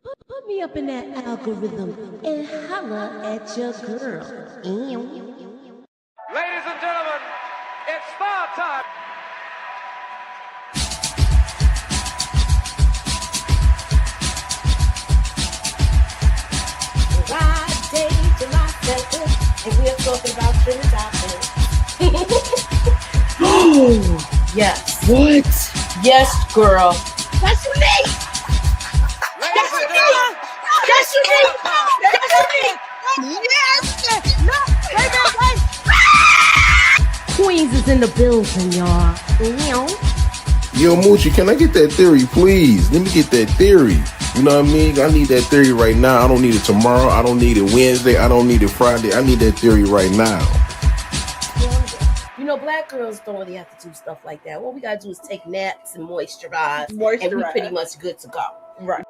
Put me up in that algorithm and holla at your girl. Ladies and gentlemen, it's star time. Friday, July 2nd, and we're talking about trending topics. Oh, Yes. what? Yes, girl. That's unique. Ladies and gentlemen, That's unique. That's unique. Yes. No. Wait. Queens is in the building, y'all. Yo, Moochie, can I get that theory, please? Let me get that theory. You know what I mean? I need that theory right now. I don't need it tomorrow. I don't need it Wednesday. I don't need it Friday. I need that theory right now. You know, black girls don't really have to do stuff like that. What we gotta do is take naps and moisturize. And we pretty much good to go. Right.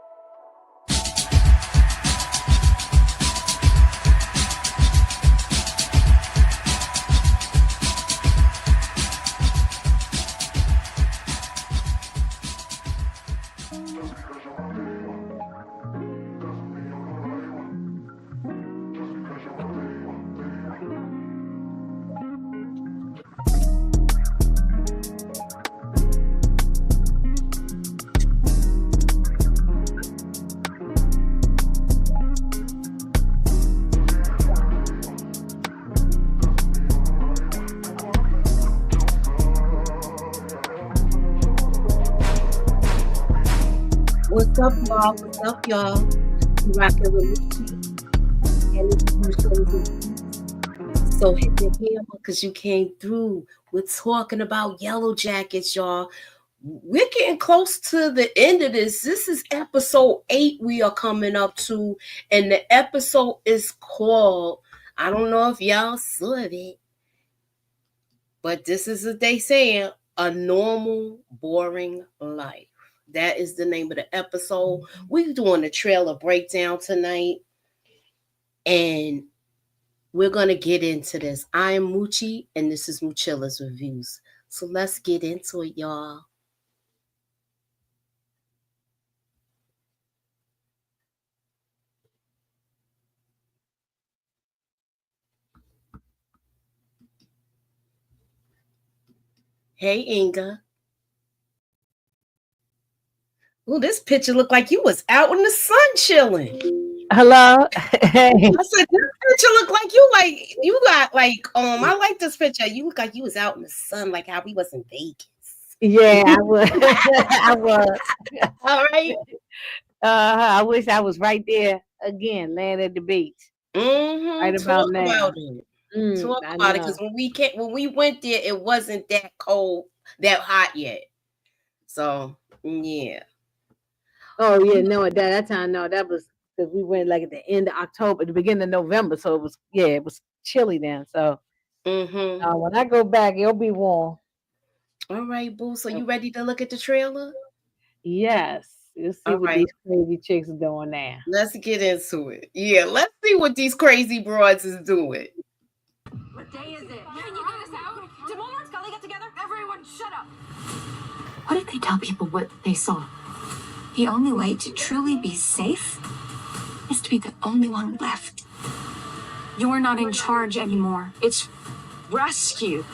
What's up, y'all? What's up, y'all? You rocking with Moochie, and this is Moochilla'S. So hit the hammer because you came through. We're talking about Yellow Jackets, y'all. We're getting close to the end of this. This is episode 8 we are coming up to, and the episode is called, I don't know if y'all saw it, but this is what they saying, A Normal Boring Life. That is the name of the episode. We're doing a trailer breakdown tonight, and we're going to get into this. I am Moochie, and this is Moochilla's Reviews. So let's get into it, y'all. Hey, Inga. Oh, this picture looked like you was out in the sun chilling. Hello. Hey. I said, this picture look like you got I like this picture. You look like you was out in the sun, like how we was in Vegas. Yeah, I was. I was. All right. I wish I was right there again, laying at the beach. Right about now. Talk about it, because when we went there, it wasn't that cold, that hot yet. So yeah. Oh yeah, no, at that time, no, that was because we went like at the end of October, the beginning of November, so it was chilly then. So when I go back, it'll be warm. All right, boo. So you ready to look at the trailer? Yes. Let's see what these crazy chicks are doing now. Let's get into it. Yeah, let's see what these crazy broads is doing. What day is it? Can you get us out? Did Mulder and Scully get together? Everyone, shut up. What if they tell people what they saw? The only way to truly be safe is to be the only one left. You're not in charge anymore. It's rescue.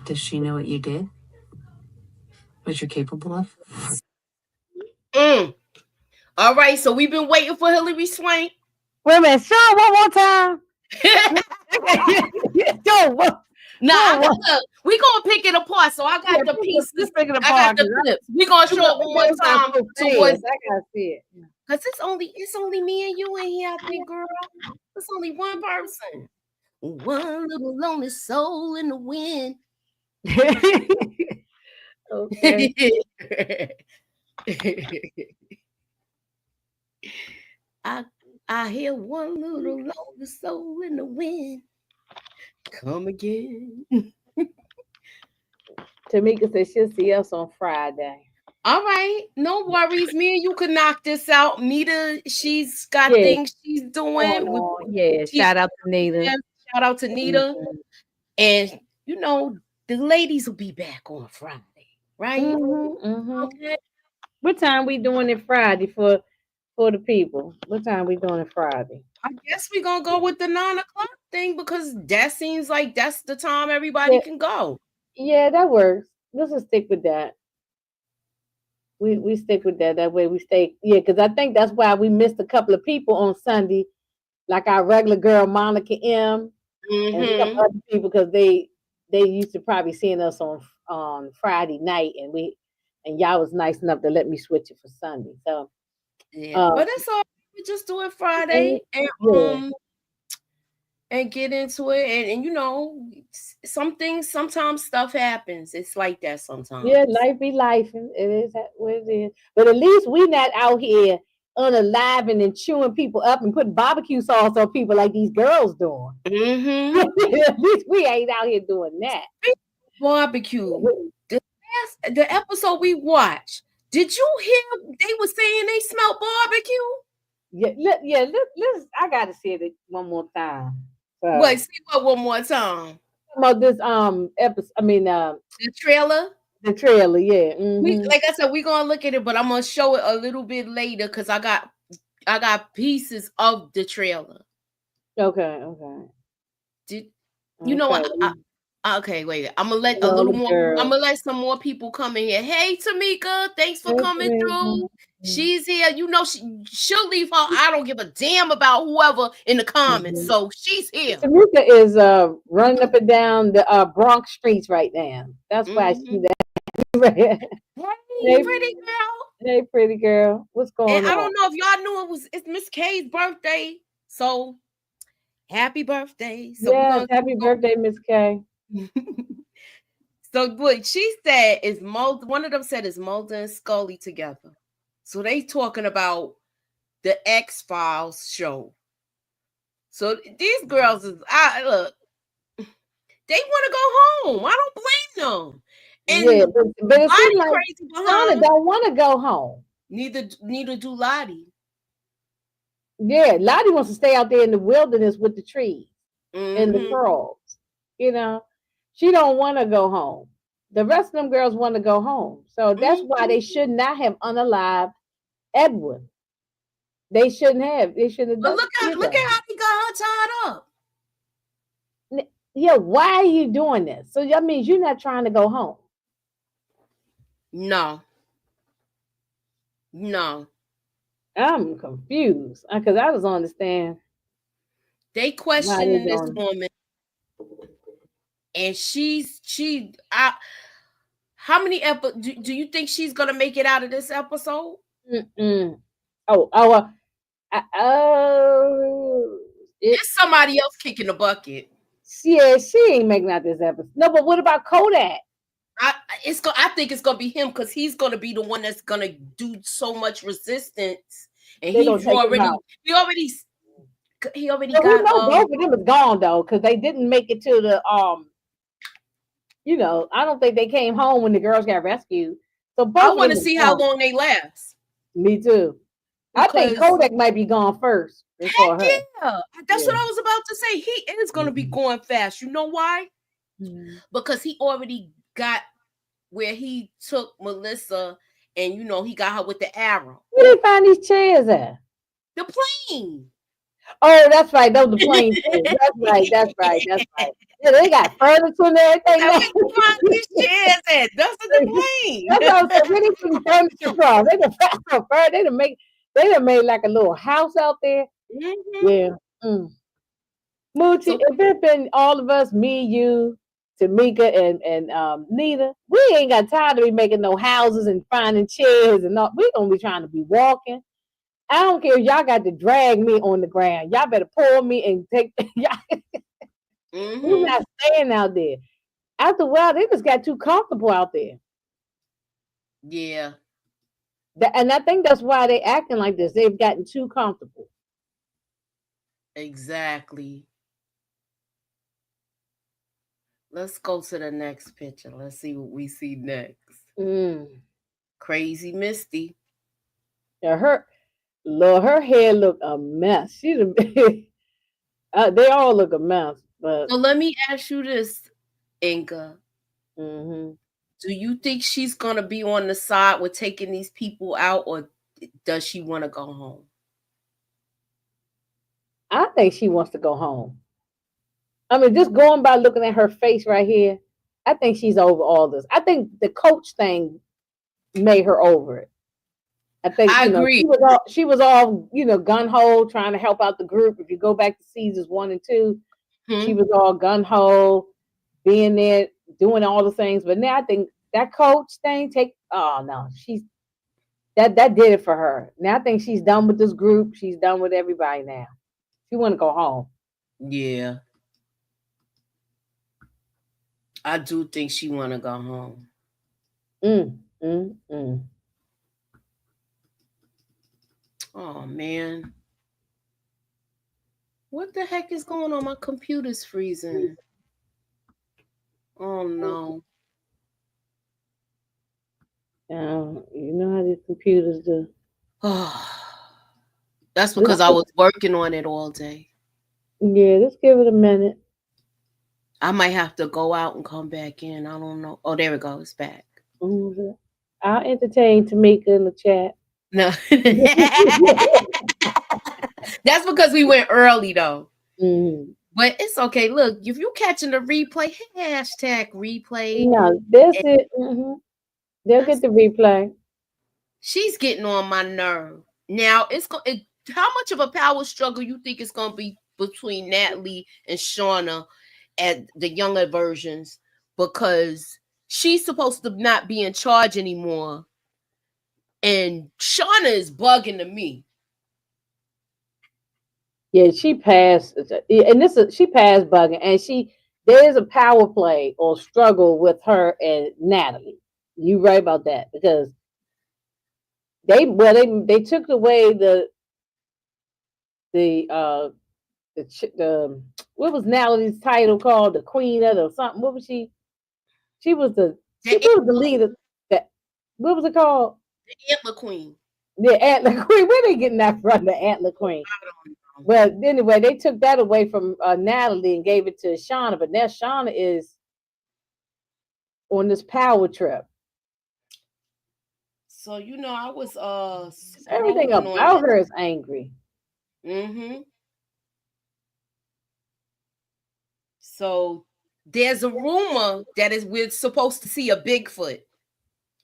Does she know what you did? What you're capable of? All right, so we've been waiting for Hilary Swank. Wait a minute, show one more time. We're gonna pick it apart. So I got the pieces. I got the clips. We're gonna show it one more time. I gotta see it. Cause it's only me and you in here, big girl. It's only one person. One little lonely soul in the wind. Okay. I hear one little lonely soul in the wind. Come again. Tamika said she'll see us on Friday. All right, no worries. Me and you can knock this out. Nita, she's got things she's doing. Shout out to Nita. Shout out to Nita. And you know, the ladies will be back on Friday, right? Okay. What time we doing it Friday for the people? What time we doing it Friday? I guess we're gonna go with the 9 o'clock thing because that seems like that's the time everybody Yeah, can go. yeah, that works. Let's just stick with that. We stick with that. That way we stay. Yeah, because I think that's why we missed a couple of people on Sunday, like our regular girl Monica M. and a couple Mm-hmm. other people because they used to probably seeing us on Friday night, and y'all was nice enough to let me switch it for Sunday. So Yeah, uh, but it's all right. We just do it and Friday yeah, and get into it and some things sometimes stuff happens. It's like that yeah, sometimes. life be life, and it is what it is. But at least we not out here unaliving and chewing people up and putting barbecue sauce on people like these girls doing. Mm-hmm. At least we ain't out here doing that. Barbecue. The episode we watched. Did you hear they were saying they smelled barbecue? Let's. I gotta say it one more time. So, Wait, see what one more time. about this episode. I mean, The trailer. the trailer. Yeah. We Mm-hmm. like I said, we're gonna look at it, but I'm gonna show it a little bit later because I got pieces of the trailer. Okay. Okay. Did you know what? Okay. Okay, wait. I'm gonna let a All little the more. I'm girls. gonna let some more people come in here. Hey, Tamika, thanks for coming through. Mhm. She's here. She'll leave her. I don't give a damn about whoever in the comments. Mhm. So she's here. Tamika is running up and down the Bronx streets right now. That's why she Hmm. that. Hey, Hey, pretty girl. hey, pretty girl, what's And going I on? don't know if y'all knew it's Miss K's birthday. So happy birthday. So we're Yes, gonna happy birthday, Miss K. So what she said is one of them said is Mulder and Scully together. So they talking about the X-Files show. So these girls I look, they want to go home. I don't blame them. Yeah, And but it seems Lottie like crazy Donna behind. don't want to go home. Neither do Lottie. Yeah, Lottie wants to stay out there in the wilderness with the trees and the Mm-hmm. frogs. You know, she don't want to go home. The rest of them girls want to go home, so that's why Mm-hmm. they should not have unalived Edwin. They shouldn't have. They should have But done. look at how they got her tied up. Yeah, why are you doing this? So that means you're not trying to go home. No. No. I'm confused because I was understand They why they questioning this doing. woman, and how many do you think she's gonna make it out of this episode? Mm-mm. Oh, oh, it. It's somebody else kicking the bucket. Yeah, she ain't making out this episode. No, but what about Kodak? I think it's gonna be him because he's gonna be the one that's gonna do so much resistance, and They gonna take him out. he already So we got know both of them is gone though, because they didn't make it to the I don't think they came home when the girls got rescued. So both I of want them to is see how gone. long they last. Me too. I think Because Kodak might be gone first before heck her. yeah, that's Yeah. what I was about to say. He is gonna be going fast. You know why? Mhm. Because he already got where he took Melissa, and he got her with the arrow. Where they find these chairs at? The plane. Oh, that's right. Those the plane chairs. That's right. That's right. That's right. Yeah, they got furniture and everything. Now, where you find these chairs at? Those are the plane. That's what I'm saying. Where they put furniture from? They done found some furniture. They done made like a little house out there. Mhm. Yeah. Moochie, So if it been all of us, me, you, Tamika, and Nita, we ain't got time to be making no houses and finding chairs and all. We gonna be trying to be walking. I don't care if y'all got to drag me on the ground. Y'all better pull me and take. We're not staying out there. After a while, they just got too comfortable out there. yeah, And I think that's why they acting like this. They've gotten too comfortable. exactly. Let's go to the next picture. Let's see what we see next. Mm. Crazy Misty. Yeah, her hair look a mess. She's they all look a mess. But So let me ask you this, Inga. mm-hmm. Do you think she's gonna be on the side with taking these people out, or does she want to go home? I think she wants to go home. I mean, just going by looking at her face right here, I think she's over all this. I think the coach thing made her over it. I think I agree. She was all gun ho trying to help out the group. If you go back to seasons 1 and 2, she was all gun ho, being there, doing all the things. But now I think that coach thing that did it for her. Now I think she's done with this group. She's done with everybody now. She want to go home. Yeah, I do think she want to go home. Oh man, what the heck is going on? My computer's freezing. Oh no. You know how these computers do. That's because I was working on it all day. Yeah, let's give it a minute. I might have to go out and come back in. I don't know. Oh, there we go. It's back. Mm-hmm. I'll entertain Tamika in the chat. No. That's because we went early though. Mm-hmm. But it's okay. Look, if you catching the replay, hashtag replay. No, that's it. Mm-hmm. They'll get the replay. She's getting on my nerve. Now, how much of a power struggle you think it's going to be between Natalie and Shauna at the younger versions? Because she's supposed to not be in charge anymore. And Shauna is bugging to me. Yeah, she passed, and she passed bugging, and there's a power play or struggle with her and Natalie. You right about that, because they took away the what was Natalie's title called, the queen of the something. What was she? She was the leader. What was it called? The Antler Queen. The Antler Queen. Where they getting that from? The Antler Queen. I don't know. Well, anyway, they took that away from Natalie and gave it to Shauna, but now Shauna is on this power trip. So I was everything about her is angry. Mm-hmm. So there's a rumor that we're supposed to see a Bigfoot.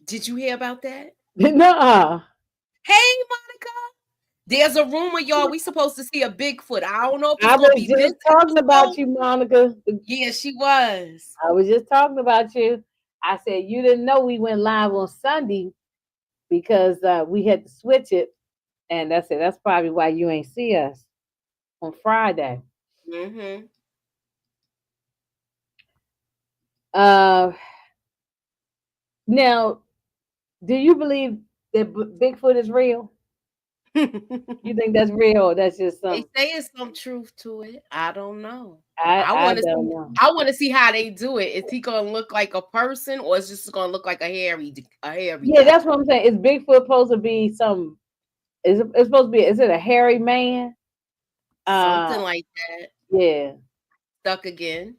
Did you hear about that? Nuh-uh. Hey, Monica. There's a rumor, y'all. We supposed to see a Bigfoot. I don't know if it's I gonna was be just talking about you, Monica. Yeah, she was. I was just talking about you. I said you didn't know we went live on Sunday because we had to switch it, and I said that's probably why you ain't see us on Friday. Mm-hmm. Now, do you believe that Bigfoot is real? You think that's real, or that's just something? They say it's some truth to it. I don't know. I don't know. I want to see how they do it. Is he gonna look like a person, or is it just gonna look like a hairy? Yeah, guy? that's what I'm saying. Is Bigfoot supposed to be some? It's supposed to be? Is it a hairy man? Something like that. Yeah. Stuck again.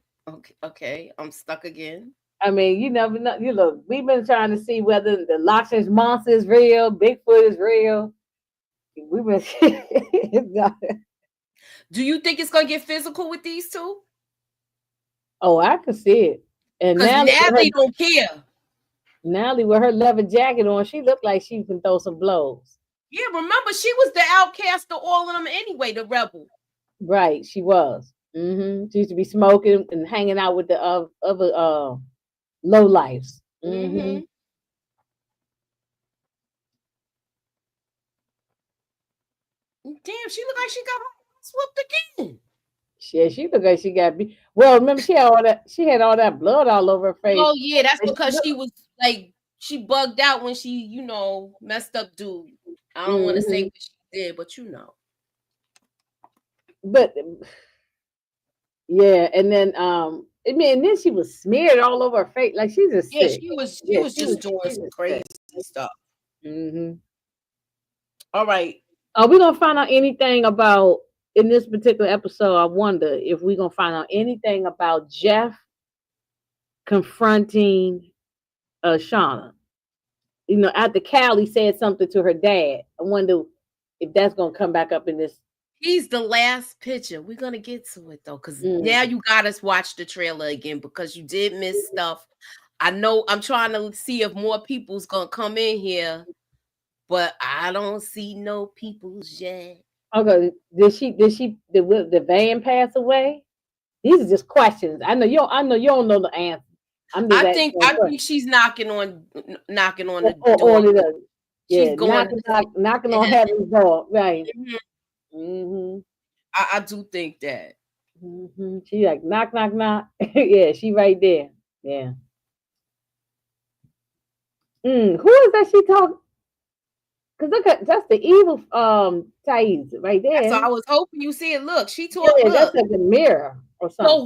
Okay. I'm stuck again. I mean, you never know. You look. We've been trying to see whether the Loch Ness Monster is real, Bigfoot is real. We've been. Do you think it's gonna get physical with these two? Oh, I can see it. And Natalie don't care. Natalie with her leather jacket on, she looked like she can throw some blows. Yeah, remember she was the outcast of all of them anyway, the rebel. Right, she was. Mm-hmm. She used to be smoking and hanging out with the other low lives. Mm-hmm. Damn, she looked like she got swooped again. Yeah, she looked like she got beat. Well, remember she had all that blood all over her face. Oh yeah, that's because she was like she bugged out when she, messed up dude. I don't want to say what she did, but But yeah, and then then she was smeared all over her face. Like she's just sick. She was just doing some crazy stuff. Mm-hmm. All right. Are we gonna find out anything about in this particular episode? I wonder if we're gonna find out anything about Jeff confronting Shauna. You know, after Callie said something to her dad. I wonder if that's gonna come back up in this. He's the last picture. We're gonna get to it though, because now you got us watch the trailer again because you did miss stuff. I know I'm trying to see if more people's gonna come in here, but I don't see no people's yet. Okay, did the van pass away? These are just questions. I know you don't know the answer. I think she's knocking on the or door. Yeah, she's going knocking on heaven's door, right? I do think that. She like knock, knock, knock. Yeah, she right there. Yeah. Who is that she talk? Because look at that's the evil Thais right there. So I was hoping you see it. Look, she talked. Yeah, that's like a mirror or something. So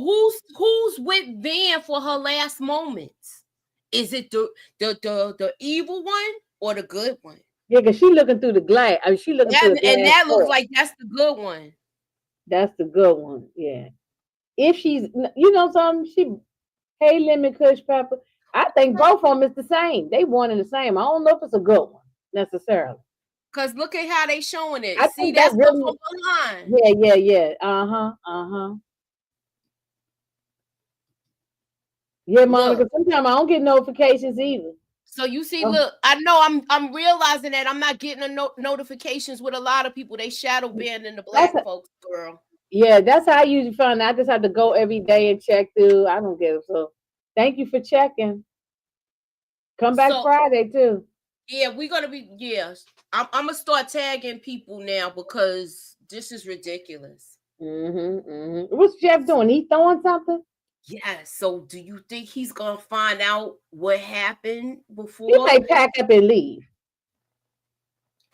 who's with Van for her last moments? Is it the evil one or the good one? Yeah, because she looking through the glass. I mean, she looking through the glass. And that looks like that's the good one. That's the good one. Yeah. If she's, you know, something, hey, lemon kush pepper. I think both of them is the same. They one and the same. I don't know if it's a good one necessarily. Cause look at how they showing it. I see that's really, from behind. Yeah. Yeah, Monica. Sometimes I don't get notifications either. So you see, look, I know I'm realizing that I'm not getting notifications with a lot of people. They shadow banning the black folks, girl. Yeah, that's how I usually find out. I just have to go every day and check through. I don't get it. So thank you for checking. Come back Friday too. Yeah, we're gonna be. Yes, I'm gonna start tagging people now because this is ridiculous. What's Jeff doing? He throwing something? Yeah. So do you think he's gonna find out what happened before? He might pack up and leave.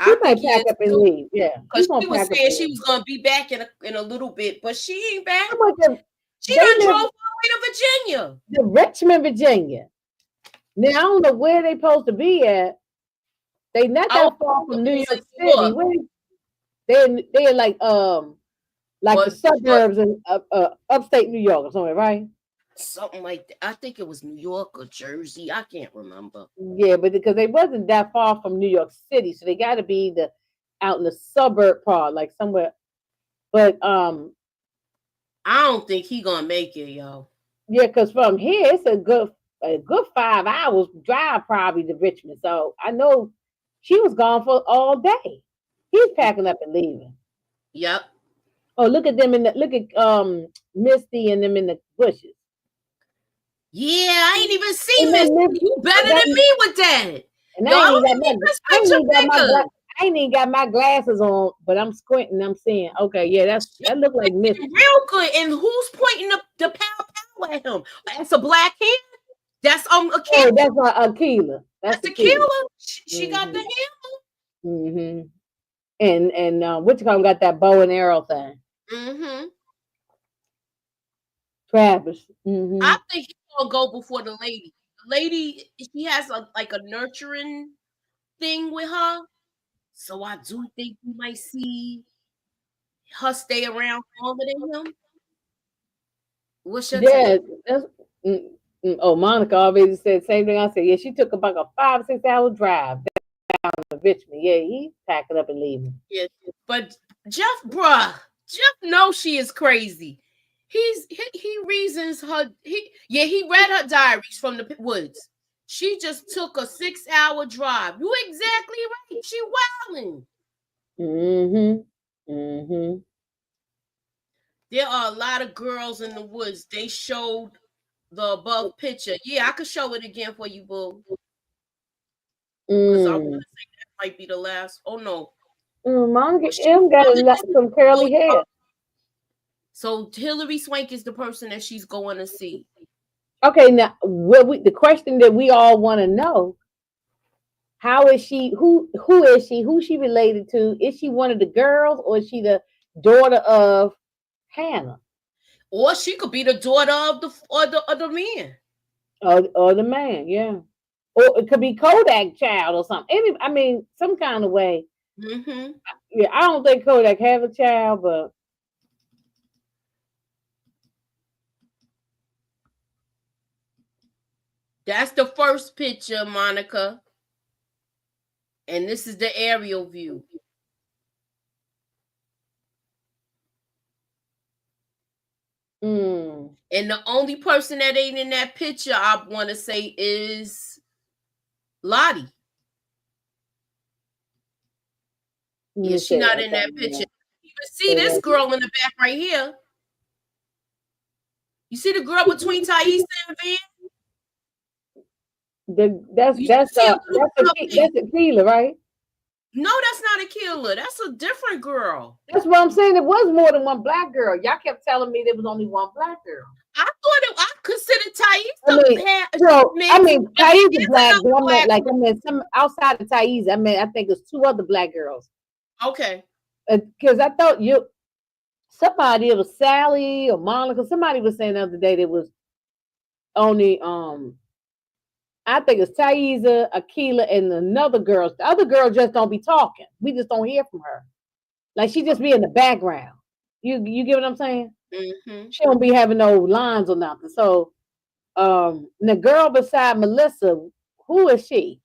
He might pack up and leave. Yeah, because she was saying she was gonna be back in a little bit, but she ain't back. She done drove all the way to Virginia. The Richmond, Virginia. Now I don't know where they supposed to be at. They not that far from New York City. They're like the suburbs in upstate New York or something, right? Something like that. I think it was New York or Jersey. I can't remember. Yeah, but because they wasn't that far from New York City, so they got to be out in the suburb part, like somewhere. But I don't think he gonna make it, yo. Yeah, because from here it's a good 5 hours drive probably to Richmond. So I know she was gone for all day. He's packing up and leaving. Yep. Oh, look at them look at Misty and them in the bushes. Yeah, I ain't even seen Misty. You better than me with that. And I ain't even got my glasses on, but I'm squinting. I'm seeing. Okay, yeah, that look like Misty. Real good. And who's pointing the pow at him? That's a black hand. That's Akila. Oh, that's Akila. That's Akila. She got the hammer. And what you call him got that bow and arrow thing. Travis. I think he's gonna go before the lady. The lady, she has a nurturing thing with her. So I do think you might see her stay around longer than him. What's your take? That's Monica already said the same thing. I said, yeah, she took about a 5 or 6 hour drive down to Richmond. Yeah, he's packing up and leaving. Yeah, but Jeff knows she is crazy. He reasons her. He read her diaries from the woods. She just took a 6 hour drive. You exactly right. She wilding. There are a lot of girls in the woods. They showed the above picture. Yeah, I could show it again for you, boo. Because I want to say that might be the last. Oh no. Monica M got some curly hair. So Hillary Swank is the person that she's going to see. Okay, now the question that we all want to know: how is she? Who is she? Who she related to? Is she one of the girls, or is she the daughter of Hannah? Or she could be the daughter of the man. Or the man, yeah. Or it could be Kodak child or something. I mean, some kind of way. Yeah, I don't think Kodak have a child, but. That's the first picture, Monica. And this is the aerial view. Mm. And the only person that ain't in that picture, I want to say, is Lottie. Yeah, she not in that picture. You can see this girl in the back right here. You see the girl between Thaisa and Van? That's Tequila, right? No, that's not a killer. That's a different girl. That's what I'm saying. It was more than one black girl. Y'all kept telling me there was only one black girl. I considered Thaisa. Thaisa black. Some outside of Thaisa. I think it's two other black girls. Okay. Because I thought somebody, it was Sally or Monica. Somebody was saying the other day there was only I think it's Thaisa, Akila, and another girl. The other girl just don't be talking. We just don't hear from her. Like she just be in the background. You get what I'm saying? Mm-hmm. She don't be having no lines or nothing. So the girl beside Melissa, who is she?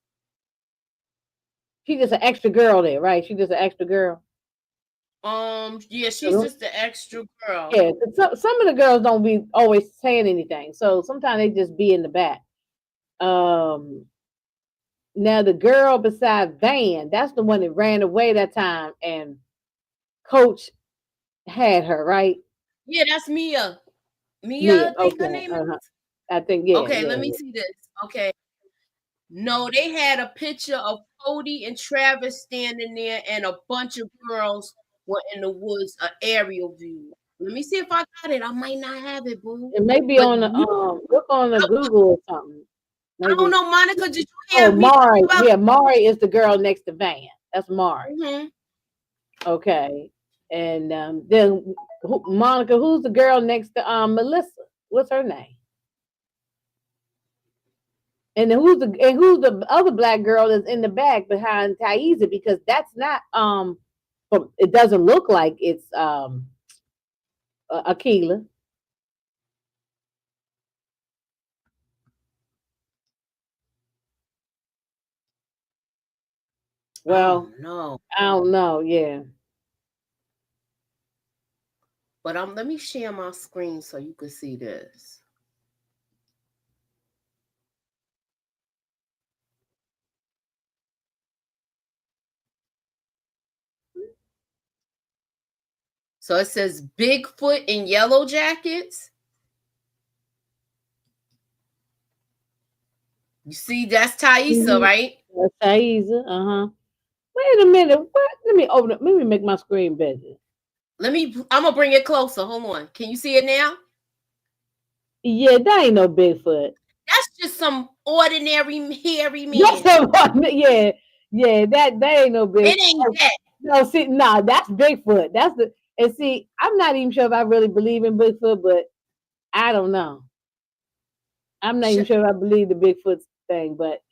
She's just an extra girl there, right? She's just an extra girl. Yeah, she's just an extra girl. Yeah, some of the girls don't be always saying anything. So sometimes they just be in the back. Now the girl beside Van, that's the one that ran away that time, and Coach had her, right? Yeah, that's Mia. Mia, I think her name is. I think, yeah. Okay, let me see this. Okay. No, they had a picture of Cody and Travis standing there, and a bunch of girls were in the woods, an aerial view. Let me see if I got it. I might not have it, boo. It may be on the look on the Google or something. Maybe. I don't know, Monica. Did you hear me? Mari. Yeah, Mari is the girl next to Van. That's Mari. Mm-hmm. Okay, and then Monica, who's the girl next to Melissa? What's her name? And who's the other black girl that's in the back behind Thaisa? Because that's not it doesn't look like it's Akila. Well, no, I don't know. Yeah, but let me share my screen so you can see this. So it says Bigfoot in Yellow Jackets. You see, that's Thaisa, right? That's Thaisa. Wait a minute. What? Let me open it. Let me make my screen bigger. I'm gonna bring it closer. Hold on. Can you see it now? Yeah, that ain't no Bigfoot. That's just some ordinary hairy man. Yeah, that ain't no Bigfoot. It ain't that. No, see, that's Bigfoot. And see, I'm not even sure if I really believe in Bigfoot, but I don't know. I'm not even sure if I believe the Bigfoot thing, but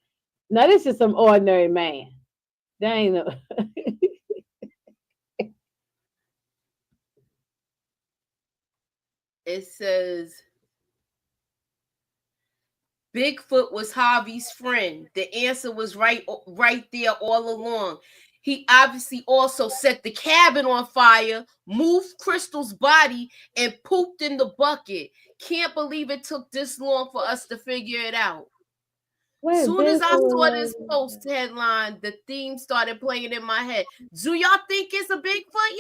now this is some ordinary man. That ain't no. It says Bigfoot was Harvey's friend. The answer was right there all along. He obviously also set the cabin on fire, moved Crystal's body, and pooped in the bucket. Can't believe it took this long for us to figure it out. As soon as I saw this post headline, the theme started playing in my head. Do y'all think it's a Bigfoot,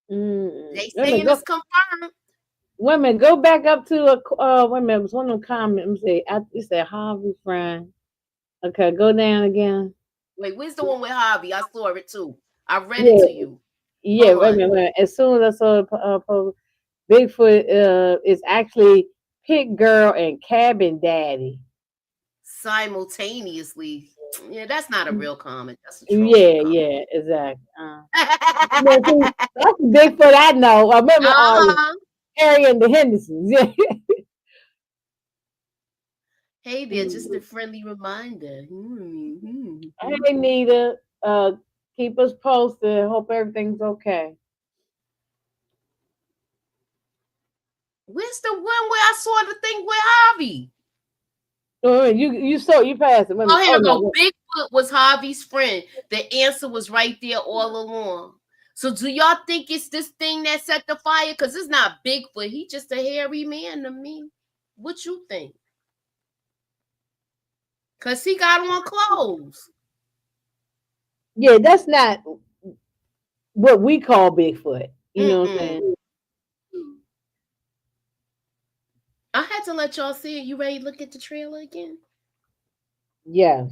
y'all? They saying it's confirmed. Women, go back up to wait a minute, it was one of them comments. You said Harvey friend. Okay, go down again. Wait, where's the one with Harvey? I saw it too. I read it to you. Yeah, wait a minute. As soon as I saw the post, Bigfoot is actually Pig Girl and Cabin Daddy simultaneously. Yeah, that's not a real comment. That's a troll comment. Yeah, exactly. That's the Bigfoot I know. I remember Harry and the Hendersons. Yeah. Hey there, just a friendly reminder. Hey Nita, keep us posted. Hope everything's okay. Where's the one where I saw the thing with Harvey? Oh, you passed it. Oh, here we no. go. Bigfoot was Harvey's friend. The answer was right there all along. So do y'all think it's this thing that set the fire? Because it's not Bigfoot. He just a hairy man to me. What you think? Because he got on clothes. Yeah, that's not what we call Bigfoot. You know what I'm saying? I had to let y'all see it. You ready to look at the trailer again? Yeah.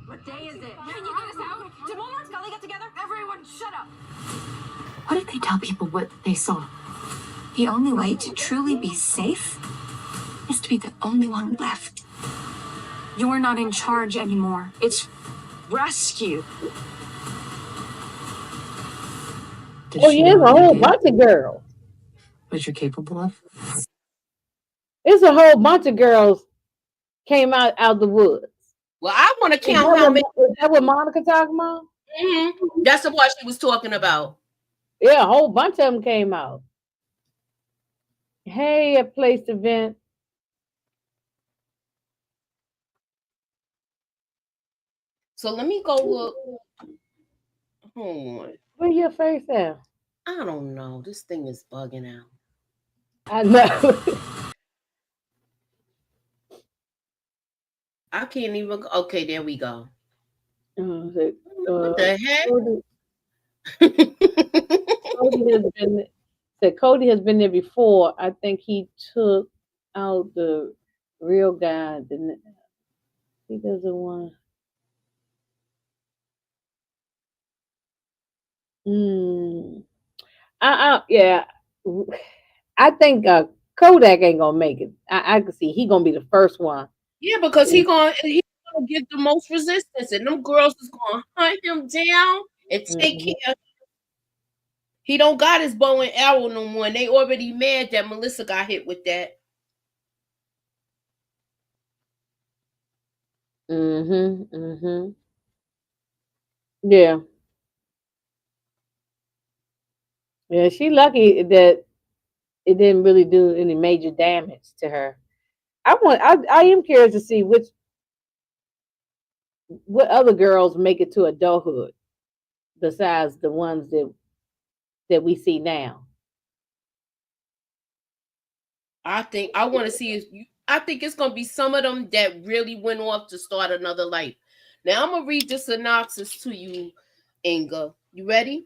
What day is it? Can you get us out? Did Mulder and Scully get together? Everyone, shut up! What if they tell people what they saw? The only way to truly be safe is to be the only one left. You're not in charge anymore. It's rescue. Oh, yeah, it's a whole bunch of girls. What you're capable of? It's a whole bunch of girls came out the woods. Well, I want to count how many. Is that what Monica talking about? Mm-hmm. That's what she was talking about. Yeah, a whole bunch of them came out. Hey, a place to vent. So let me go look. Hold on. Where your face at? I don't know. This thing is bugging out. I know. I can't even. Okay, there we go. What the heck? Cody has been there before. I think he took out the real guy. He doesn't want. Yeah. I think Kodak ain't gonna make it. I can see he gonna be the first one. Yeah, because he gonna get the most resistance, and them girls is gonna hunt him down and take care of him. He don't got his bow and arrow no more, and they already mad that Melissa got hit with that. Yeah. Yeah, she lucky that it didn't really do any major damage to her. I am curious to see what other girls make it to adulthood besides the ones that we see now. I think I want to see I think it's gonna be some of them that really went off to start another life. Now I'm gonna read the synopsis to you, Inga. You ready?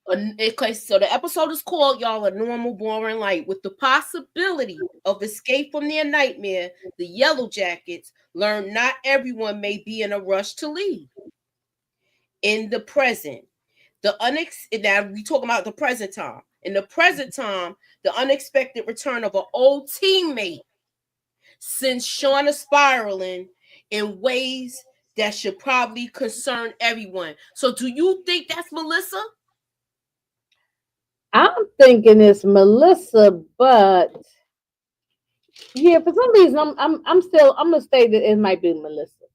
Okay, so the episode is called, y'all, A Normal Boring Life. With the possibility of escape from their nightmare, the Yellow Jackets learn not everyone may be in a rush to leave. In the present, now we talking about the present time. In the present time, the unexpected return of an old teammate sends Shauna spiraling in ways that should probably concern everyone. So do you think that's Melissa? I'm thinking it's Melissa, but yeah, for some reason I'm gonna say that it might be Melissa.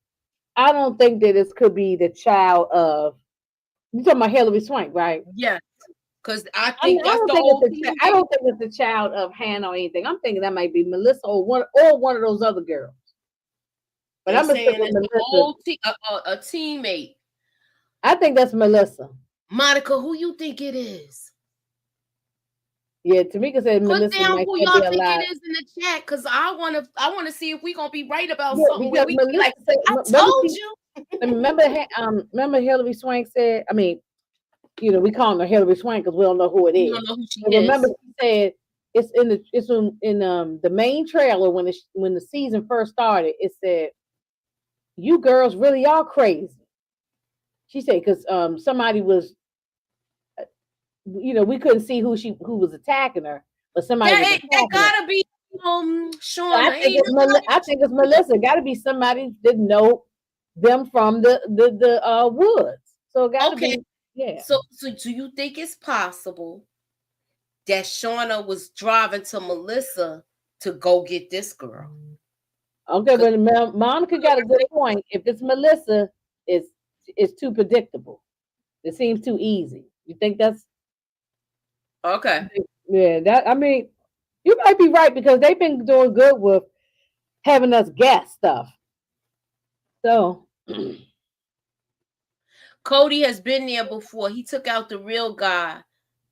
I don't think that this could be the child of, you talking about Hilary Swank, right? Yes, because I don't think it's the child of Hannah or anything. I'm thinking that might be Melissa or one of those other girls. But I'm saying it's a teammate. I think that's Melissa. Monica, who you think it is? Yeah, Tamika said Melissa. Put down who y'all think it is in the chat, because I want to see if we gonna be right about something. Where we Melissa, like, I told you. Remember Hilary Swank said. I mean, we call her Hilary Swank because we don't know who it is. We don't know who she is. Remember, she said it's in the main trailer when the season first started. It said, "You girls really are crazy." She said because somebody was. We couldn't see who was attacking her, but somebody. That gotta be Sean. I think it's Melissa. Got to be somebody that know them from the woods. So it got to be. Yeah. So do you think it's possible that Shauna was driving to Melissa to go get this girl? Okay, but Monica got a good point. If it's Melissa, it's too predictable. It seems too easy. You think that's Okay. yeah? That I mean, you might be right because they've been doing good with having us guess stuff. So Cody has been there before. He took out the real guy.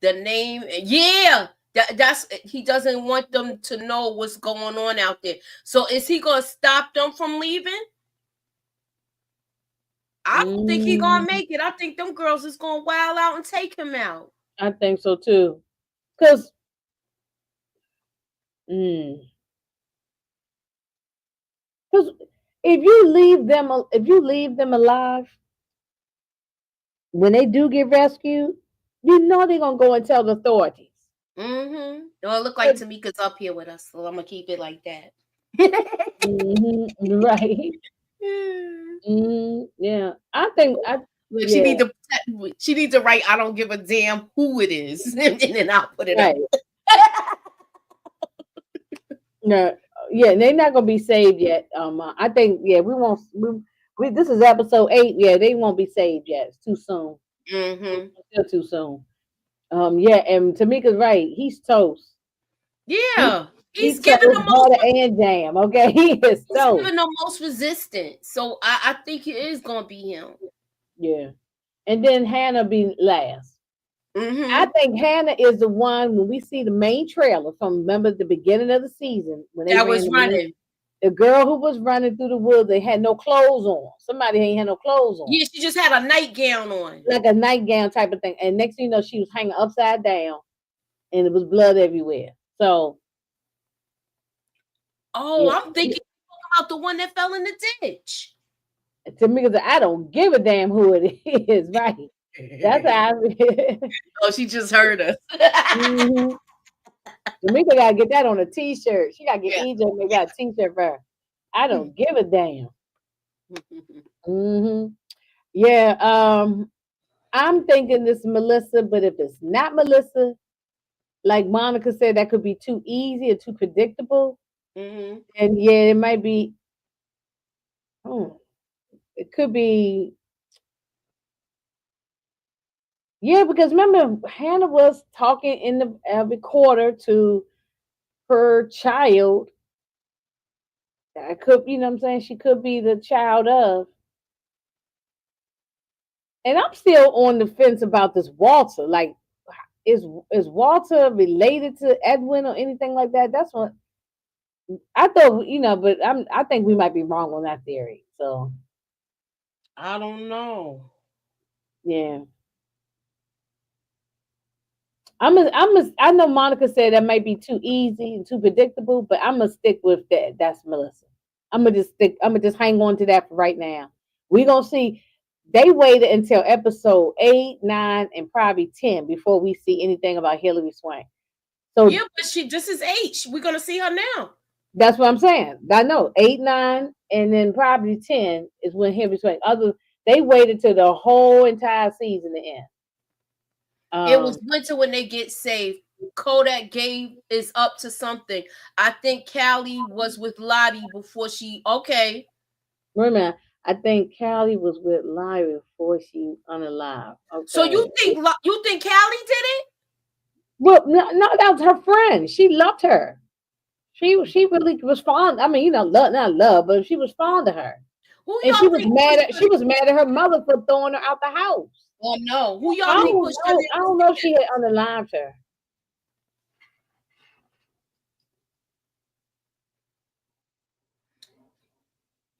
The name, yeah. That's he doesn't want them to know what's going on out there. So is he gonna stop them from leaving? I don't think he gonna make it. I think them girls is gonna wild out and take him out. I think so too. Because because if you leave them alive when they do get rescued, you know they're gonna go and tell the authorities. Mm-hmm. Oh, it look like Tamika's up here with us, so I'm gonna keep it like that. Right. Yeah. I think she need to write I don't give a damn who it is. And then I'll put it up. No, yeah, they're not gonna be saved yet. I think we won't this is episode 8. Yeah, they won't be saved yet. It's too soon. Still too soon. Yeah, and Tamika's right. He's toast. Yeah. He's giving the most and jam. Okay, he is toast. Giving the most resistant. So I think it is gonna be him. Yeah, and then Hannah be last. I think Hannah is the one when we see the main trailer from remember the beginning of the season when they was running. The girl who was running through the woods, they had no clothes on. Somebody ain't had no clothes on. Yeah, she just had a nightgown on. Like a nightgown type of thing. And next thing you know, she was hanging upside down and it was blood everywhere. So I'm thinking about the one that fell in the ditch. To me, I don't give a damn who it is, right? That's how oh, she just heard us. Tamika gotta get that on a t-shirt. She gotta get EJ and make that a t-shirt for her. I don't give a damn. Yeah, I'm thinking this is Melissa, but if it's not Melissa, like Monica said, that could be too easy or too predictable. And yeah, it might be. It could be. Yeah, because remember, Hannah was talking in the recorder to her child. I could, you know what I'm saying? She could be the child of. And I'm still on the fence about this Walter. Like, is Walter related to Edwin or anything like that? That's what I thought, but I think we might be wrong on that theory. So I don't know. Yeah. I know Monica said that might be too easy and too predictable, but I'm gonna stick with that. That's Melissa. I'm gonna just hang on to that for right now. We're gonna see. They waited until episode 8, 9, and probably 10 before we see anything about Hilary Swank. So yeah, but this is 8. We're gonna see her now. That's what I'm saying. I know 8, 9, and then probably 10 is when Hilary Swank. They waited till the whole entire season to end. It was winter when they get saved. Kodak is up to something. I think Callie was with Lottie before she. Okay. Wait a minute. I think Callie was with Lottie before she unalive. Okay. So you think Callie did it? Well, no, that was her friend. She loved her. She really was fond. I mean, not love, but she was fond of her. And she was mad. She was mad at her mother for throwing her out the house. Oh no! Who y'all think was? I don't know if she had unalived her.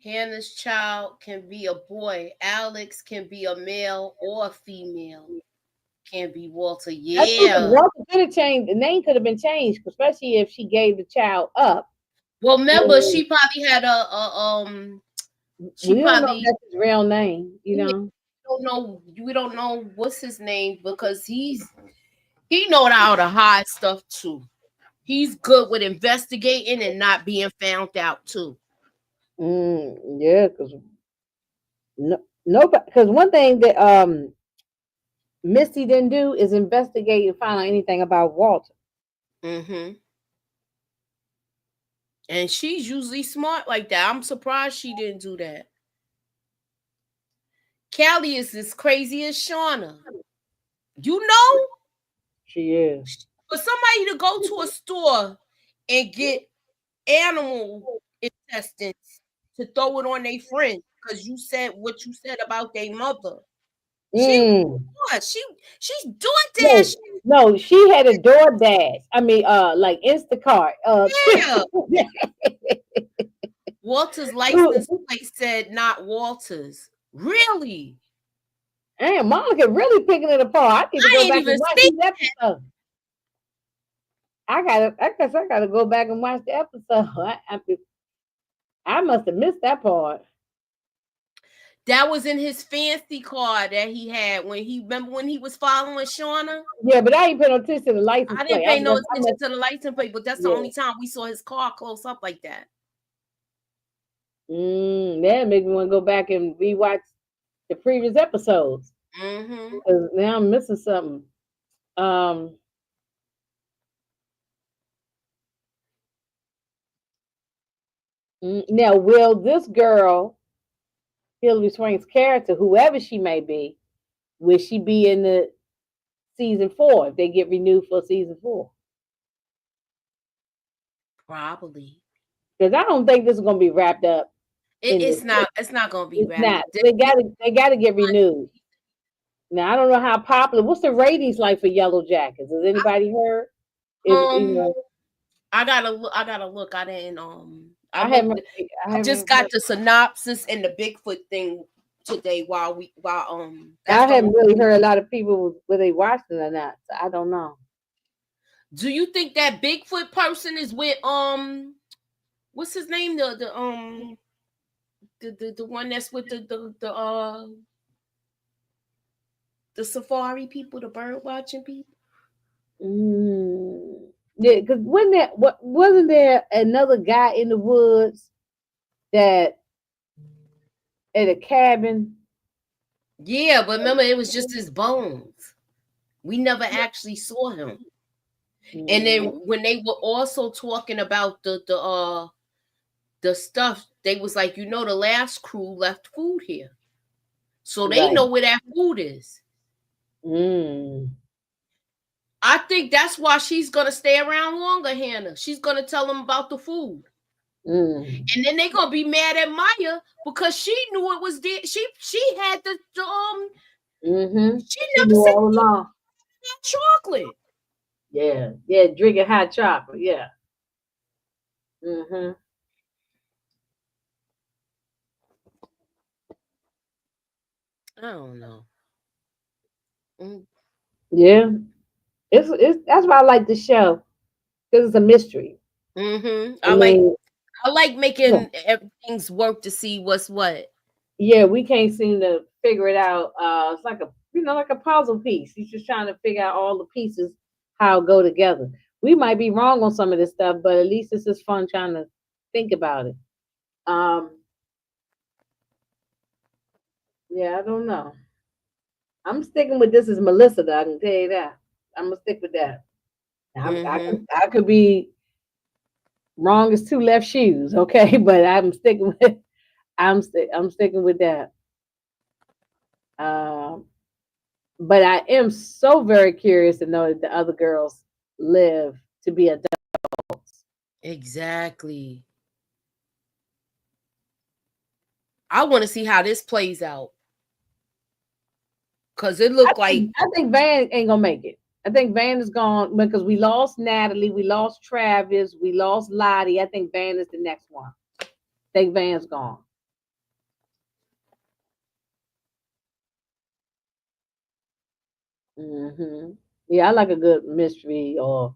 Hannah's child can be a boy. Alex can be a male or a female. Can be Walter. Yeah. Walter could have changed. The name could have been changed, especially if she gave the child up. Well, remember, she probably had a we don't know that's his real name, We don't know what's his name because he know how to hide stuff too. He's good with investigating and not being found out too. Yeah, because because one thing that Misty didn't do is investigate and find out anything about Walter. And she's usually smart like that. I'm surprised she didn't do that. Callie is as crazy as Shauna. You know? She is. For somebody to go to a store and get animal intestines to throw it on their friends because you said what you said about their mother. She's DoorDash. No, she had a DoorDash. I mean, like Instacart. Yeah. Walter's license plate said not Walter's. Really? Damn, Monica really picking it apart. I need to go back and watch these episodes. I guess I gotta go back and watch the episode. I must have missed that part. That was in his fancy car that he had when he was following Shauna. Yeah, but I ain't paying no attention to the license plate. I didn't pay no attention to the license plate, but that's the only time we saw his car close up like that. That makes me want to go back and rewatch the previous episodes. Because now I'm missing something. Now, will this girl, Hilary Swank's character, whoever she may be, will she be in the season 4 if they get renewed for season 4? Probably. Because I don't think this is going to be wrapped up. It's not going to be wrapped up. They got to get renewed. Now I don't know how popular. What's the ratings like for Yellow Jackets? Has anybody heard? I gotta look. I didn't. I just got the synopsis and the Bigfoot thing today while I haven't really heard a lot of people whether they watching or not. So I don't know. Do you think that Bigfoot person is with what's his name? The one that's with the safari people, the bird watching people? Yeah, because wasn't there another guy in the woods that at a cabin? Yeah, but remember it was just his bones. We never actually saw him. And then when they were also talking about the stuff, they was like, the last crew left food here, so they know where that food is. I think that's why she's gonna stay around longer, Hannah. She's gonna tell them about the food, and then they're gonna be mad at Maya because she knew it was there. She had the She never said all along. Chocolate. Yeah, drinking hot chocolate. Yeah. I don't know. Yeah, it's that's why I like the show because it's a mystery. I like making everything's work to see what's what. Yeah, we can't seem to figure it out. It's like like a puzzle piece. You're just trying to figure out all the pieces how it go together. We might be wrong on some of this stuff, but at least it's just fun trying to think about it. Yeah, I don't know. I'm sticking with this as Melissa, though, I can tell you that. I'm gonna stick with that. I could be wrong as two left shoes, okay? But I'm sticking with I'm sticking with that. But I am so very curious to know that the other girls live to be adults. Exactly. I want to see how this plays out. Because it looked I think Van ain't gonna make it. I think Van is gone because we lost Natalie, we lost Travis, we lost Lottie. I think Van is the next one. I think Van's gone. Yeah, I like a good mystery, or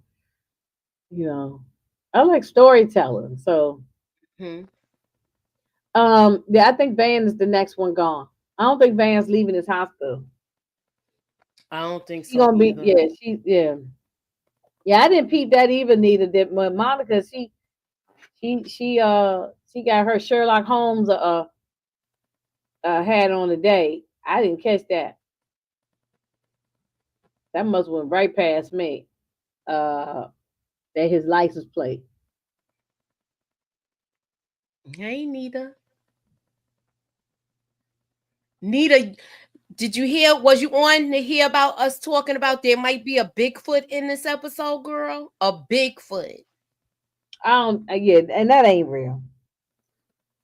I like storytelling. So, yeah, I think Van is the next one gone. I don't think Van's leaving his hospital. I don't think so. She's gonna be, yeah. I didn't peep that either. Nita did. But Monica, she got her Sherlock Holmes hat on today. I didn't catch that. That must went right past me. That his license plate. Hey, Nita. Nita, did you hear? Was you on to hear about us talking about there might be a Bigfoot in this episode, girl? A Bigfoot. I don't. Yeah, and that ain't real.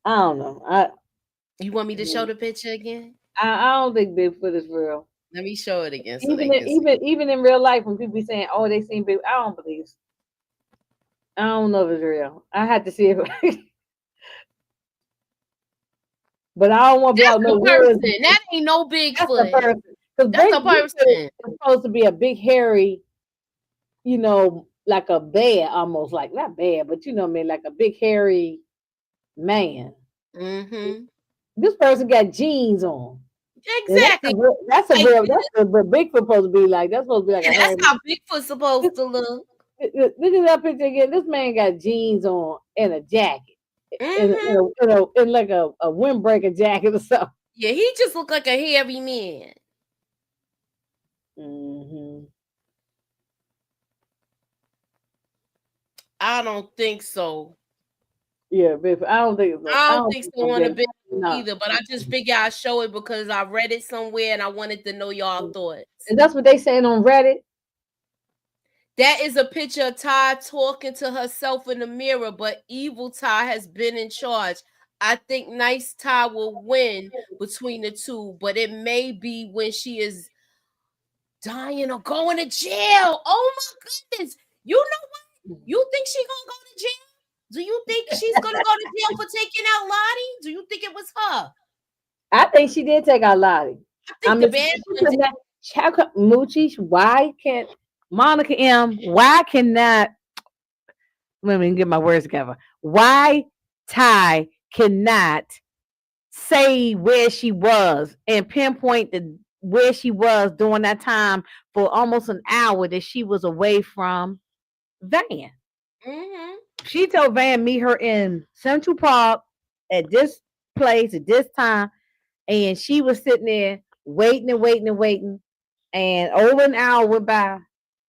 I don't know. You want me to show the picture again? I don't think Bigfoot is real. Let me show it again. So Even in real life, when people be saying, "Oh, they seen Bigfoot," I don't believe it. I don't know if it's real. I had to see it. But I don't want to be out no woods. That ain't no Bigfoot. That's a person. It's supposed to be a big, hairy, like a bear, almost like not bear, but you know what I mean, like a big, hairy man. Mm-hmm. This person got jeans on. Exactly. That's what Bigfoot supposed to be like. That's supposed to be like that's how Bigfoot's supposed to look. Look at that picture again. This man got jeans on and a jacket. In like a windbreaker jacket or something. Yeah, he just looked like a hairy man. Mm-hmm. I don't think so. Yeah, but I don't think so. I don't think so on a big either, but I just figured I'd show it because I read it somewhere and I wanted to know y'all thoughts. And that's what they saying on Reddit? That is a picture of Ty talking to herself in the mirror, but evil Ty has been in charge. I think nice Ty will win between the two, but it may be when she is dying or going to jail. Oh my goodness. You know what? You think she's gonna go to jail? Do you think she's gonna go to jail for taking out Lottie? Do you think it was her? I think she did take out Lottie. I think the bad Moochie, why can't Monica M? Why cannot? Let me get my words together. Why Ty cannot say where she was and pinpoint where she was during that time for almost an hour that she was away from Van? Mm-hmm. She told Van meet her in Central Park at this place at this time, and she was sitting there waiting, and over an hour went by,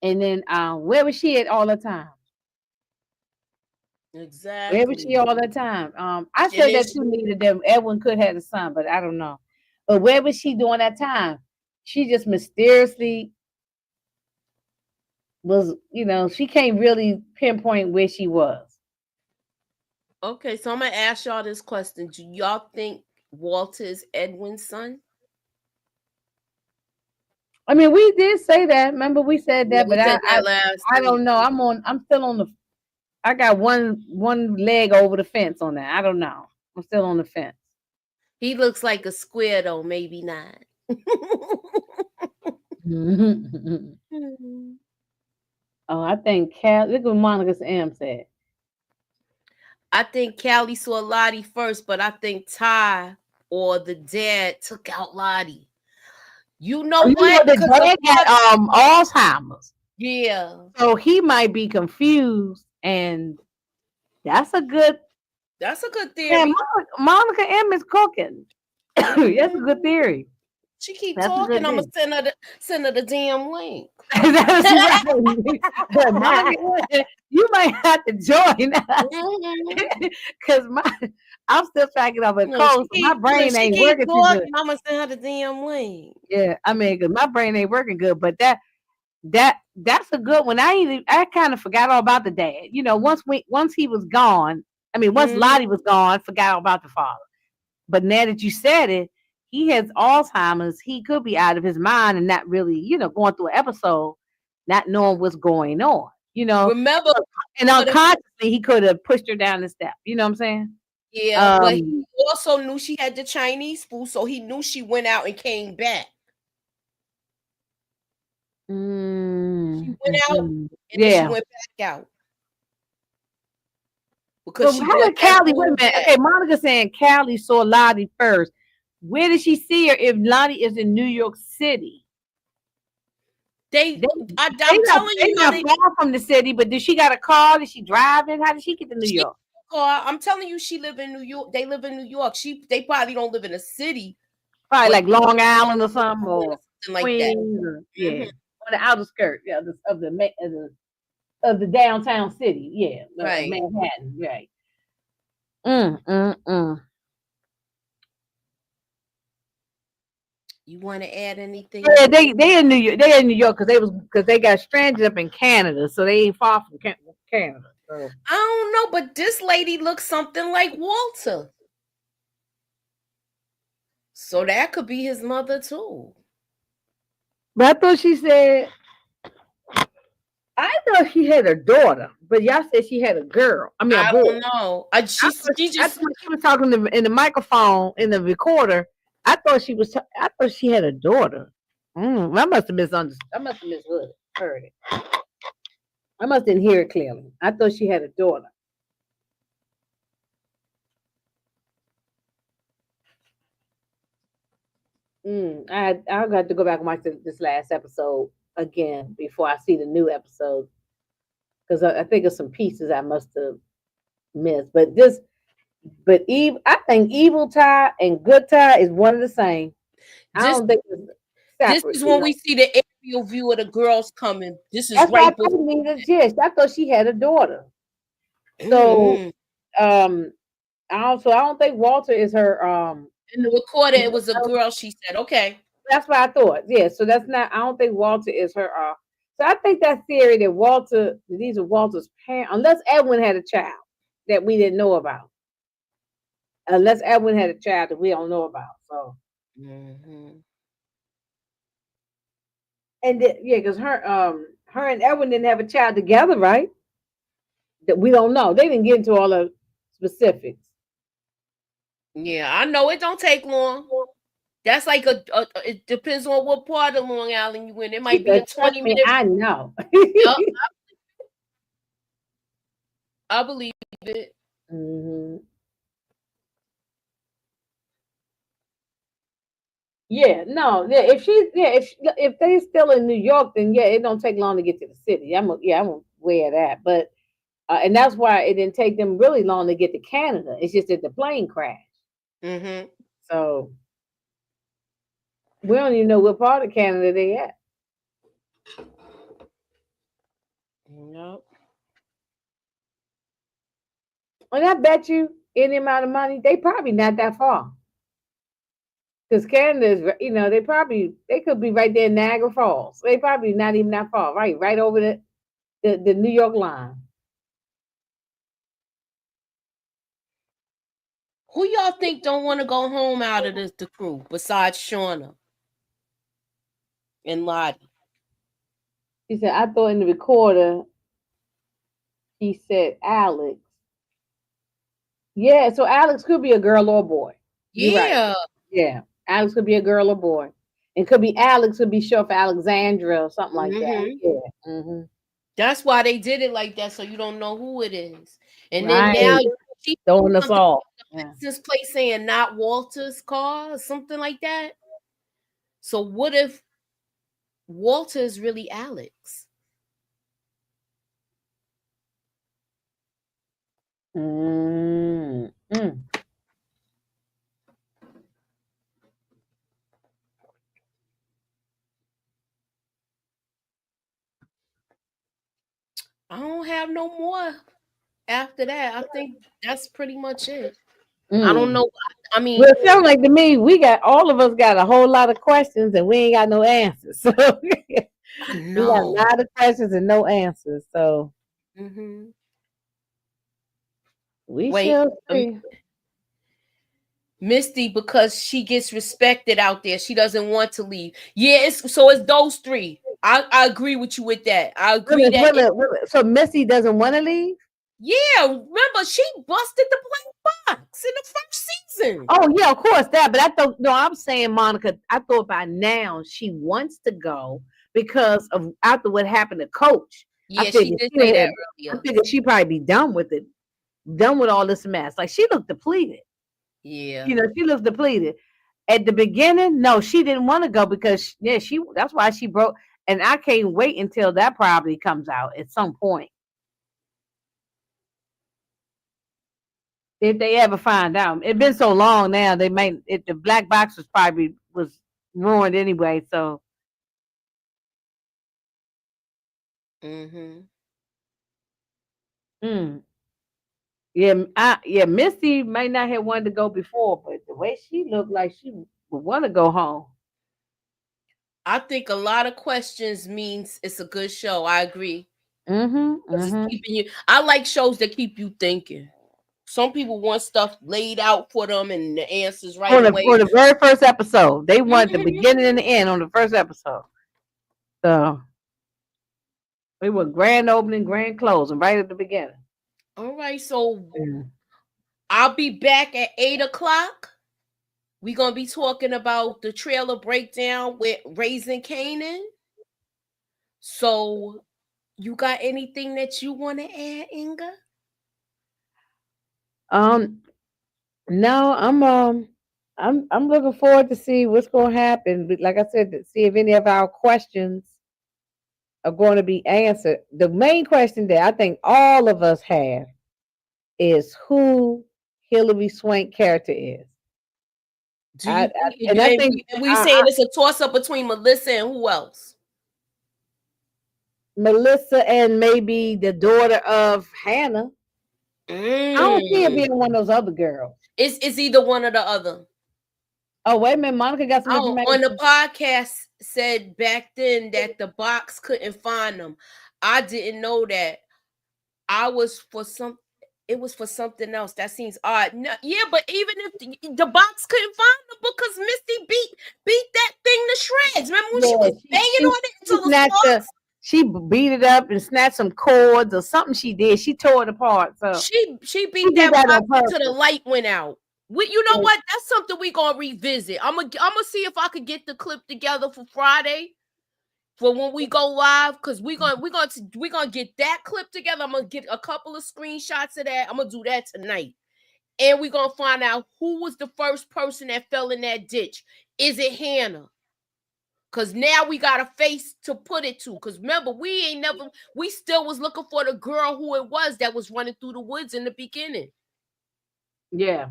and then where was she at all the time? Exactly. Where was she all the time? I said that too, Nita, that Edwin could have a son, but I don't know. But where was she during that time? She just mysteriously was, she can't really pinpoint where she was. Okay, so I'm gonna ask y'all this question: do y'all think Walter is Edwin's son? I mean, we did say that. Remember, we said that, yeah, but I don't know. I'm still on the. I got one leg over the fence on that. I don't know. I'm still on the fence. He looks like a square though, maybe not. Oh, I think look what Monica's M said. I think Callie saw Lottie first, but I think Ty or the dad took out Lottie. You know what? The dad got Alzheimer's. Yeah. So he might be confused, and that's a good theory. Yeah, Monica M is cooking. That's a good theory. She keep talking. I'm gonna send her the damn link. That's right. You might have to join because I'm still tracking up a code. So my brain ain't working too good. I'm gonna send her the damn link. Yeah, I mean, because my brain ain't working good, but that's a good one. I kind of forgot all about the dad. Once he was gone. I mean, once Lottie was gone, forgot all about the father. But now that you said it, he has Alzheimer's. He could be out of his mind and not really, going through an episode, not knowing what's going on. Remember, and unconsciously he could have pushed her down the step. You know what I'm saying? Yeah, but he also knew she had the Chinese food, so he knew she went out and came back. She went out and then she went back out. Because so how did Callie? Wait a minute. Okay, Monica saying Callie saw Lottie first. Where did she see her if Lottie is in New York City? I'm telling you, they're not far from the city, but did she got a car? Did she drive in? How did she get to New York? I'm telling you, she live in New York. They live in New York. They probably don't live in a city. Probably like Long Island or something, or like Queens, that. Yeah, on the outer skirt, of the downtown city, yeah, right, Manhattan, right. You want to add anything? Yeah, they in New York. They in New York because they got stranded up in Canada, so they ain't far from Canada. So. I don't know, but this lady looks something like Walter. So that could be his mother too. But I thought she said, I thought she had a daughter, but y'all said she had a girl. I mean, a boy. I don't know. She was talking in the microphone in the recorder. I thought she had a daughter. I must have misunderstood. I must have misheard it. I must didn't hear it clearly. I thought she had a daughter. I'll have to go back and watch this last episode again before I see the new episode, because I think of some pieces I must have missed. But I think Evil Ty and Good Ty is one of the same. I don't think it's separate. This is when we see the aerial view of the girls coming. This is That's right before. I thought she had a daughter. So I don't think Walter is her. In the recorder, it was a girl. She said, "Okay." That's what I thought. Yeah, so that's not. I don't think Walter is her. So I think that theory that these are Walter's parents, unless Edwin had a child that we didn't know about. Unless Edwin had a child that we don't know about. So. And because her and Edwin didn't have a child together, right? That we don't know. They didn't get into all the specifics. Yeah, I know it don't take long. That's like it depends on what part of Long Island you in. It might be a 20-minute. I know. I believe it. Yeah, no, yeah. If they still in New York, then yeah, it don't take long to get to the city. I'm aware of that, but and that's why it didn't take them really long to get to Canada. It's just that the plane crashed. So we don't even know what part of Canada they at. Nope. And I bet you any amount of money, they probably not that far. Because Canada is, they could be right there in Niagara Falls. They probably not even that far, right over the New York line. Who y'all think don't want to go home out of the crew besides Shauna and Lottie? She said, I thought in the recorder, he said Alex. Yeah, so Alex could be a girl or a boy. Yeah. Right. Yeah. Alex could be a girl or boy. And could be Alex, could be short for Alexandra or something like that. Yeah. That's why they did it like that, so you don't know who it is. And then now she's throwing us off. This place saying not Walter's car or something like that. So what if Walter is really Alex? I don't have no more after that. I think that's pretty much it. I don't know. I mean, well, it sounds like to me, all of us got a whole lot of questions and we ain't got no answers. So we got a lot of questions and no answers. So we shall see. Misty, because she gets respected out there, she doesn't want to leave. Yeah, it's those three. I agree with you with that. I agree so Misty doesn't want to leave? Yeah, remember she busted the black box in the first season. Oh yeah, of course that. But I'm saying, Monica, I thought by now she wants to go because of after what happened to Coach. Yeah, she did say that earlier. I figured she'd probably be done with it, done with all this mess. Like she looked depleted. Yeah, she looked depleted. At the beginning, no, she didn't want to go because that's why she broke. And I can't wait until that probably comes out at some point. If they ever find out. It's been so long now, they may the black box was ruined anyway, so. Yeah, Misty may not have wanted to go before, but the way she looked like she would want to go home. I think a lot of questions means it's a good show. I agree. It's keeping you. I like shows that keep you thinking. Some people want stuff laid out for them and the answers right away. For the very first episode, they want the beginning and the end on the first episode. So we were grand opening, grand closing right at the beginning. All right, so I'll be back at 8:00. We're gonna be talking about the trailer breakdown with Raising Canaan. So, you got anything that you want to add, Inga? No, I'm looking forward to see what's going to happen. But like I said, to see if any of our questions are going to be answered. The main question that I think all of us have is who Hilary Swank character is. I think we saying it's a toss up between Melissa and who else? Melissa and maybe the daughter of Hannah. I don't see it being one of those other girls. It's either one or the other. Oh, wait a minute. Monica got some information. On the podcast said back then that the box couldn't find them. I didn't know that. It was for something else. That seems odd. No, yeah, but even if the box couldn't find them because Misty beat that thing to shreds. Remember when she was banging on it until the she beat it up and snatched some cords or something. She did. She tore it apart. So she beat that box until the light went out. You know what? That's something we gonna revisit. I'm gonna see if I could get the clip together for Friday, for when we go live, because we're gonna get that clip together. I'm gonna get a couple of screenshots of that. I'm gonna do that tonight, and we're gonna find out who was the first person that fell in that ditch. Is it Hannah? Because now we got a face to put it to. Because remember, we still was looking for the girl who it was that was running through the woods in the beginning. Yeah.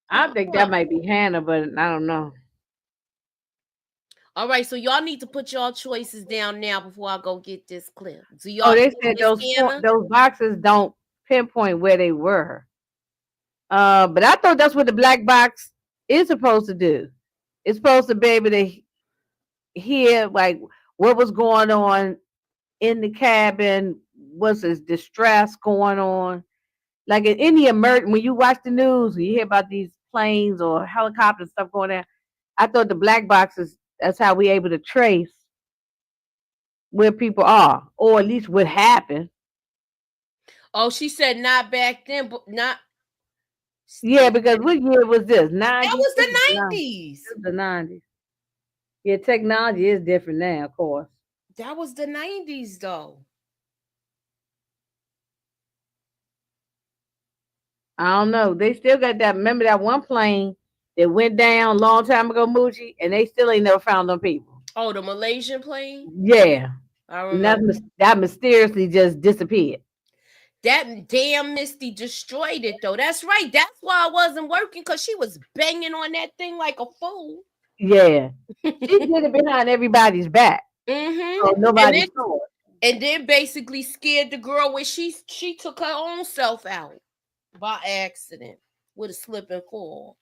I think that might be Hannah, but I don't know. All right, so y'all need to put y'all choices down now before I go get this clip. Do y'all? Oh, they said those boxes don't pinpoint where they were. But I thought that's what the black box is supposed to do. It's supposed to be able to hear like what was going on in the cabin, was this distress going on. Like in any emergency, when you watch the news, you hear about these planes or helicopter stuff going there. I thought the black boxes, that's how we able to trace where people are, or at least what happened. Oh, she said not back then, but not. Yeah, because what year was this? 90s? That was the 90s. The 90s. Yeah, technology is different now, of course. That was the 90s, though. I don't know. They still got that. Remember that one plane that went down a long time ago, Moochie, and they still ain't never found them people. Oh, the Malaysian plane? Yeah. I remember. That mysteriously just disappeared. That damn Misty destroyed it, though. That's right. That's why I wasn't working, because she was banging on that thing like a fool. Yeah. She did it behind everybody's back. So nobody saw it. And then basically scared the girl when she took her own self out by accident with a slip and fall.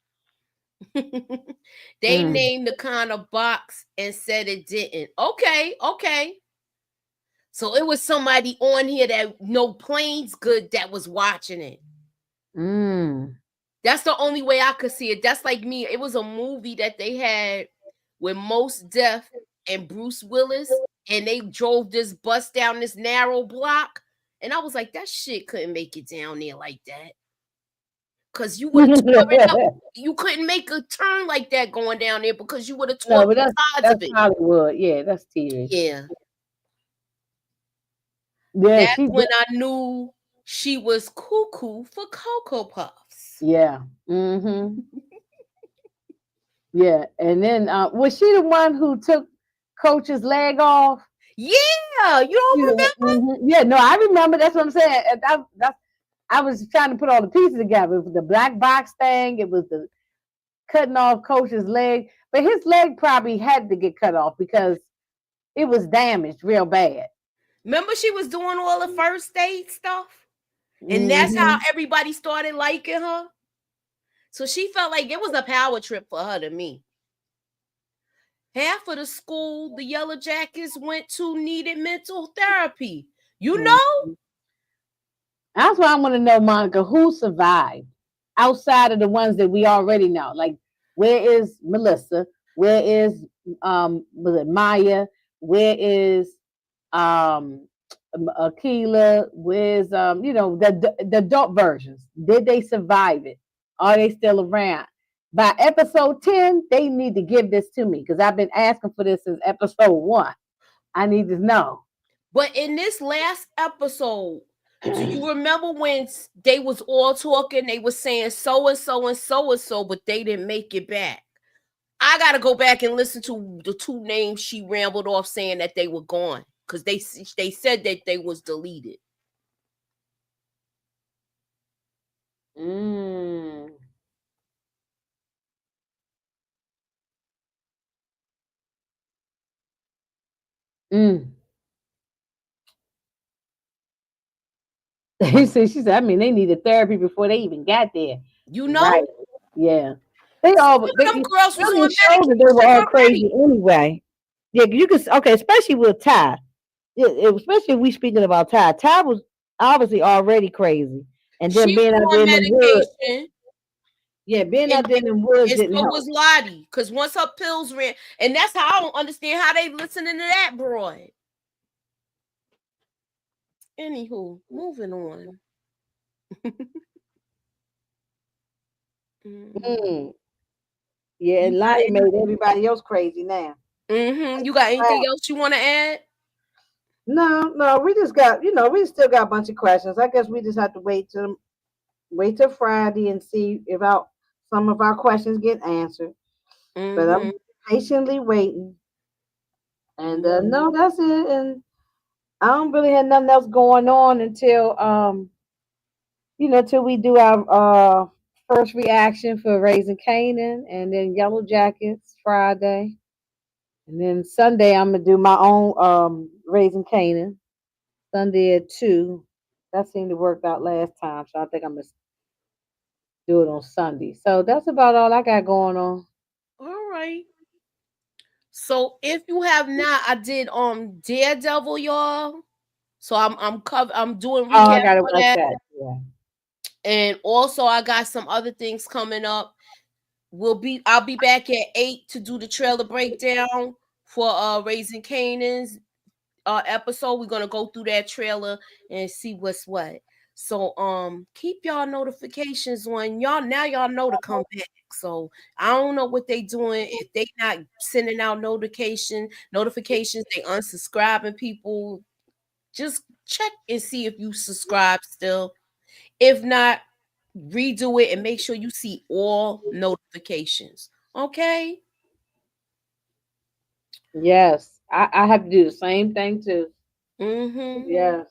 They named the kind of box and said it didn't. Okay. So it was somebody on here that know planes good that was watching it. That's the only way I could see it. That's like me. It was a movie that they had with Mos Def and Bruce Willis, and they drove this bus down this narrow block. And I was like, that shit couldn't make it down there like that. Because you would have torn it up. You couldn't make a turn like that going down there because you would have torn the sides of it. That's Hollywood. Yeah, that's TV. Yeah. Yeah, that's when I knew she was cuckoo for Cocoa Puffs. Yeah. Yeah. And then was she the one who took Coach's leg off? Yeah. You don't remember? Yeah, no, I remember. That's what I'm saying. I was trying to put all the pieces together. It was the black box thing. It was the cutting off Coach's leg. But his leg probably had to get cut off because it was damaged real bad. Remember she was doing all the first aid stuff? And that's how everybody started liking her. So she felt like it was a power trip for her to me. half of the school the Yellow Jackets went to needed mental therapy. You know? That's why I want to know, Monica, who survived outside of the ones that we already know. Like, where is Melissa? Where is was it Maya? Where is Akila? Where's the adult versions? Did they survive it? Are they still around? By episode 10, they need to give this to me because I've been asking for this since episode 1. I need to know. But in this last episode, do you remember when they was all talking? They was saying so and so and so and so, but they didn't make it back. I gotta go back and listen to the 2 names she rambled off saying that they were gone because they said that they was deleted. She said, I mean, they needed therapy before they even got there. You know? Right. Yeah. They all them girls was on medication. They were all crazy anyway. Yeah, you can especially with Ty. Especially if we speaking about Ty. Ty was obviously already crazy. And then being out there in the woods. Yeah, being out there in the woods didn't help. Was Lottie, because once her pills ran, and that's how I don't understand how they listening to that broad. Anywho, moving on. Yeah, and Lottie made everybody else crazy now. You got anything else you want to add? No, we just got, we still got a bunch of questions. I guess we just have to wait till Friday and see if some of our questions get answered. But I'm patiently waiting. And no, that's it. And I don't really have nothing else going on until till we do our first reaction for Raising Canaan, and then Yellow Jackets Friday. And then Sunday I'm gonna do my own Raising Canaan. Sunday at 2. That seemed to work out last time, so I think I'm gonna do it on Sunday. So that's about all I got going on. All right. So if you have not, I did Daredevil, y'all. So I'm doing recap I gotta watch that. Yeah. And also I got some other things coming up. I'll be back at 8 to do the trailer breakdown for Raising Canaan's episode. We're gonna go through that trailer and see what's what. So keep y'all notifications on. Y'all know to come back. So I don't know what they doing. If they not sending out notifications, they unsubscribing people. Just check and see if you subscribe still. If not, redo it and make sure you see all notifications. Okay? Yes. I have to do the same thing too. Yes.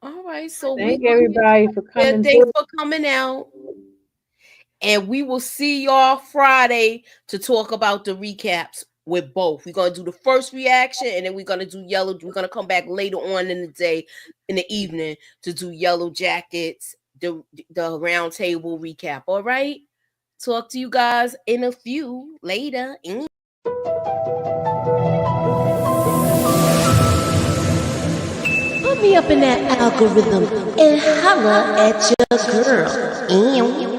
All right. So thank everybody for coming. Thanks for coming out. And we will see y'all Friday to talk about the recaps with both. We're going to do the first reaction, and then we're going to do Yellow. We're going to come back later on in the day, in the evening, to do Yellow Jackets, the round table recap. All right? Talk to you guys in a few later. Put me up in that algorithm and holla at your girl.